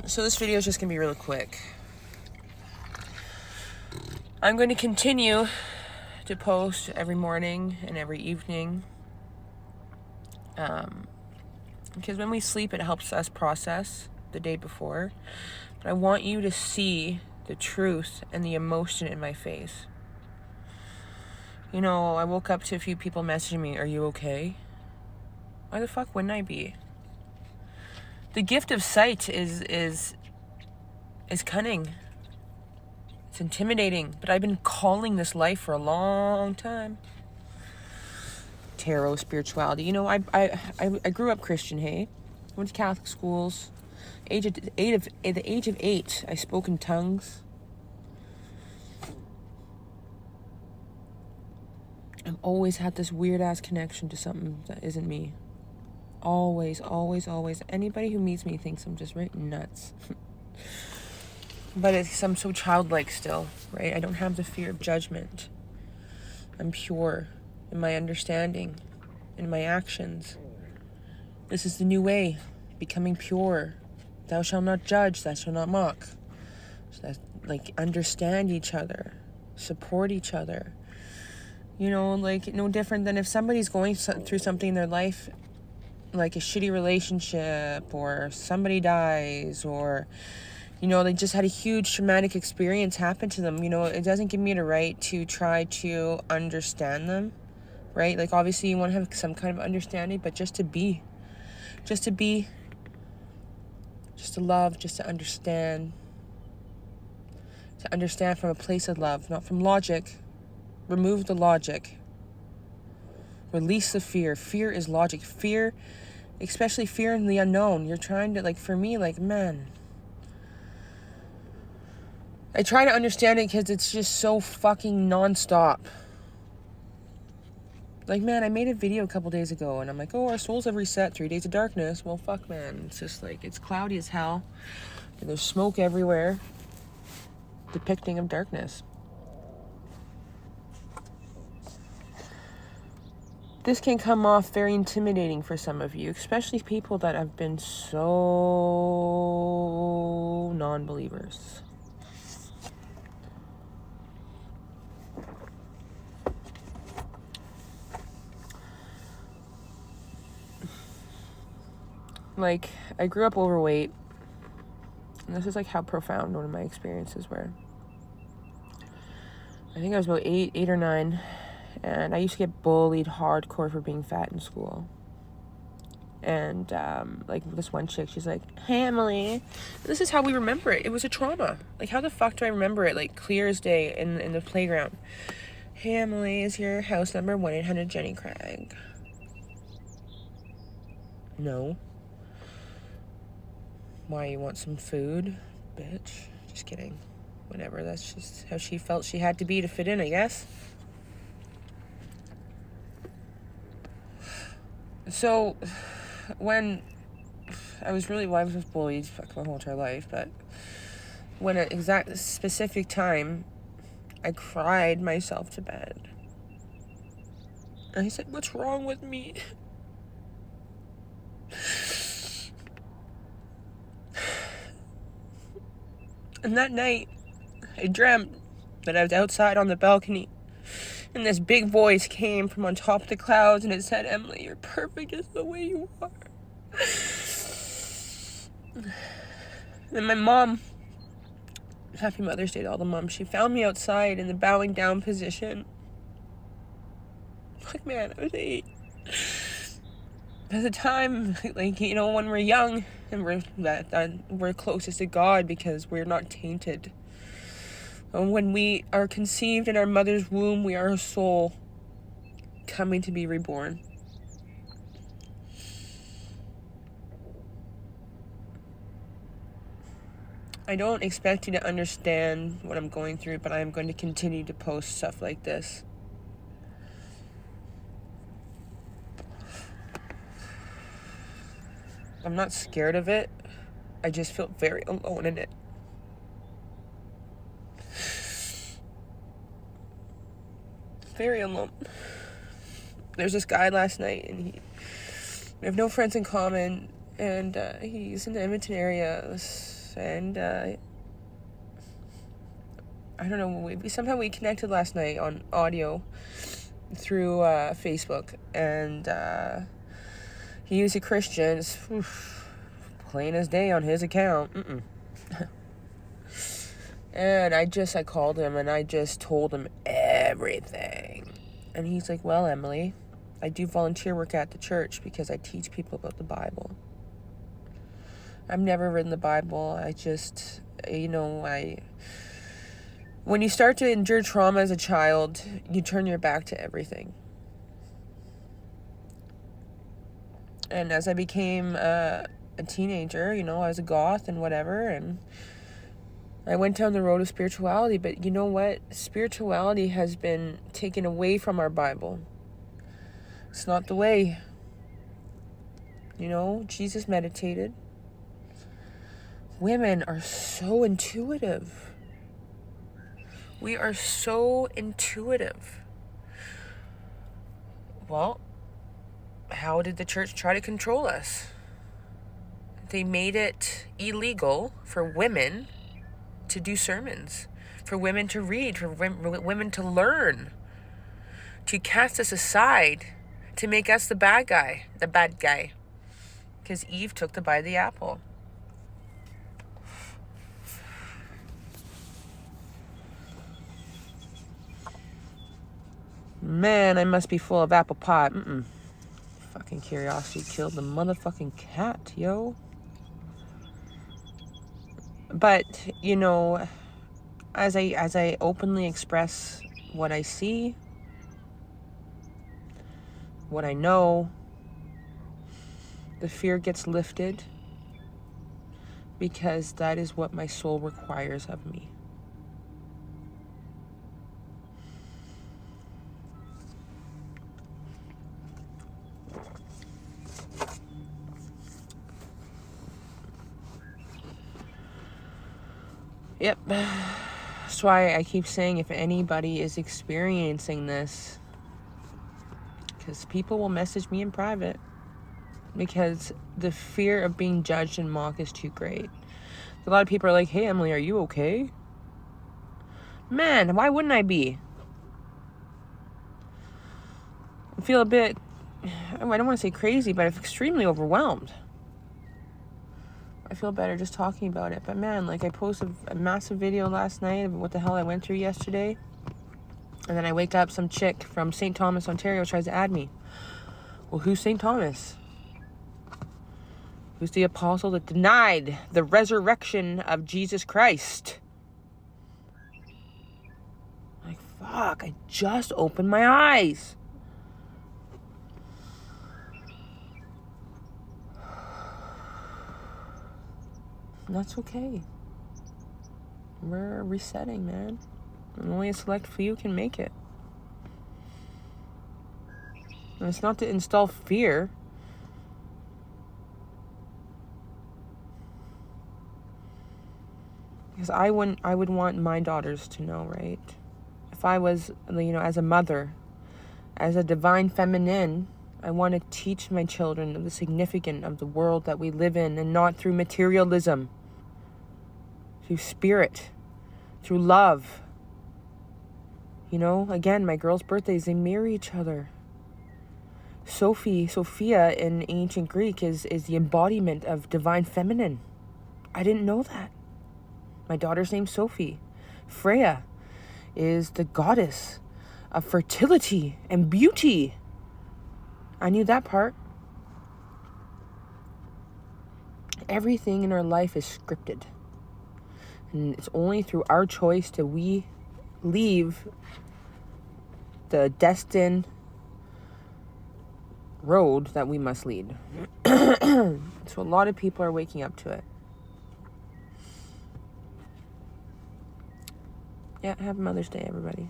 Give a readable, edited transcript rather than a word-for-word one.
So this video is just going to be really quick. I'm going to continue to post every morning and every evening. Because when we sleep, it helps us process the day before. But I want you to see the truth and the emotion in my face. You know, I woke up to a few people messaging me, "Are you okay?" Why the fuck wouldn't I be? The gift of sight is cunning. It's intimidating, but I've been calling this life for a long time. Tarot, spirituality. You know, I grew up Christian, hey? Went to Catholic schools. At the age of 8, I spoke in tongues. I've always had this weird-ass connection to something that isn't me. Always, always, always. Anybody who meets me thinks I'm just right nuts. But I'm so childlike still, right? I don't have the fear of judgment. I'm pure in my understanding, in my actions. This is the new way, becoming pure. Thou shalt not judge, thou shalt not mock. So that's like understand each other, support each other. You know, like no different than if somebody's going through something in their life, like a shitty relationship, or somebody dies, or, you know, they just had a huge traumatic experience happen to them. You know, it doesn't give me the right to try to understand them, right? Like, obviously you want to have some kind of understanding, but just to love, just to understand from a place of love, not from logic. Remove the logic. Release the fear. Fear is logic. Fear, especially fear in the unknown. You're trying to, like, for me, like, man, I try to understand it because it's just so fucking nonstop. Like, man, I made a video a couple days ago, and I'm like, oh, our souls have reset, 3 days of darkness. Well, fuck, man. It's just like, it's cloudy as hell, and there's smoke everywhere, depicting of darkness. This can come off very intimidating for some of you, especially people that have been so non-believers. Like, I grew up overweight, and this is like how profound one of my experiences were. I think I was about 8 or 9, and I used to get bullied hardcore for being fat in school. And like this one chick, she's like, "Hey, Emily," this is how we remember it. It was a trauma. Like, how the fuck do I remember it? Like, clear as day in the playground. "Hey, Emily, is your house number 1-800 Jenny Craig?" No. "Why, you want some food, bitch?" Just kidding. Whatever, that's just how she felt she had to be to fit in, I guess. So, when I was bullied my whole entire life, but when at exact specific time, I cried myself to bed. And I said, "What's wrong with me?" And that night, I dreamt that I was outside on the balcony, and this big voice came from on top of the clouds, and it said, "Emily, you're perfect just the way you are." And my mom, happy Mother's Day to all the moms, she found me outside in the bowing down position. Like, man, I was 8. At the time, like, you know, when we're young and we're closest to God because we're not tainted. And when we are conceived in our mother's womb, we are a soul coming to be reborn. I don't expect you to understand what I'm going through, but I am going to continue to post stuff like this. I'm not scared of it. I just feel very alone in it. Very alone. There's this guy last night, and we have no friends in common, and he's in the Edmonton area. And I don't know, somehow we connected last night on audio through Facebook, and he was a Christian. It's plain as day on his account. And I called him and I just told him everything. And he's like, well, Emily, I do volunteer work at the church because I teach people about the Bible. I've never written the Bible. I just, when you start to endure trauma as a child, you turn your back to everything. And as I became a teenager, I was a goth and whatever, and I went down the road of spirituality. But you know what? Spirituality has been taken away from our Bible. It's not the way. Jesus meditated. Women are so intuitive. We are so intuitive. Well, how did the church try to control us? They made it illegal for women to do sermons, for women to read, for women to learn, to cast us aside, to make us the bad guy, because Eve took the bite of the apple. Man, I must be full of apple pie. Fucking curiosity killed the motherfucking cat, yo. But, as I openly express what I see, what I know, the fear gets lifted, because that is what my soul requires of me. Yep. That's why I keep saying, if anybody is experiencing this, because people will message me in private, because the fear of being judged and mocked is too great. A lot of people are like, hey, Emily, are you okay? Man, why wouldn't I be? I feel a bit, I don't want to say crazy, but I'm extremely overwhelmed. I feel better just talking about it. But man, I posted a massive video last night of what the hell I went through yesterday. And then I wake up, some chick from St. Thomas, Ontario tries to add me. Well, who's St. Thomas? Who's the apostle that denied the resurrection of Jesus Christ? Fuck, I just opened my eyes. And that's okay. We're resetting, man. And only a select few can make it. And it's not to install fear. Because I would want my daughters to know, right? If I was, as a mother, as a divine feminine, I want to teach my children the significance of the world that we live in, and not through materialism, through spirit, through love. Again, my girls' birthdays, they mirror each other. Sophia in ancient Greek is the embodiment of divine feminine. I didn't know that. My daughter's name's Sophie. Freya is the goddess of fertility and beauty. I knew that part. Everything in our life is scripted. And it's only through our choice that we leave the destined road that we must lead. So a lot of people are waking up to it. Yeah, have Mother's Day, everybody.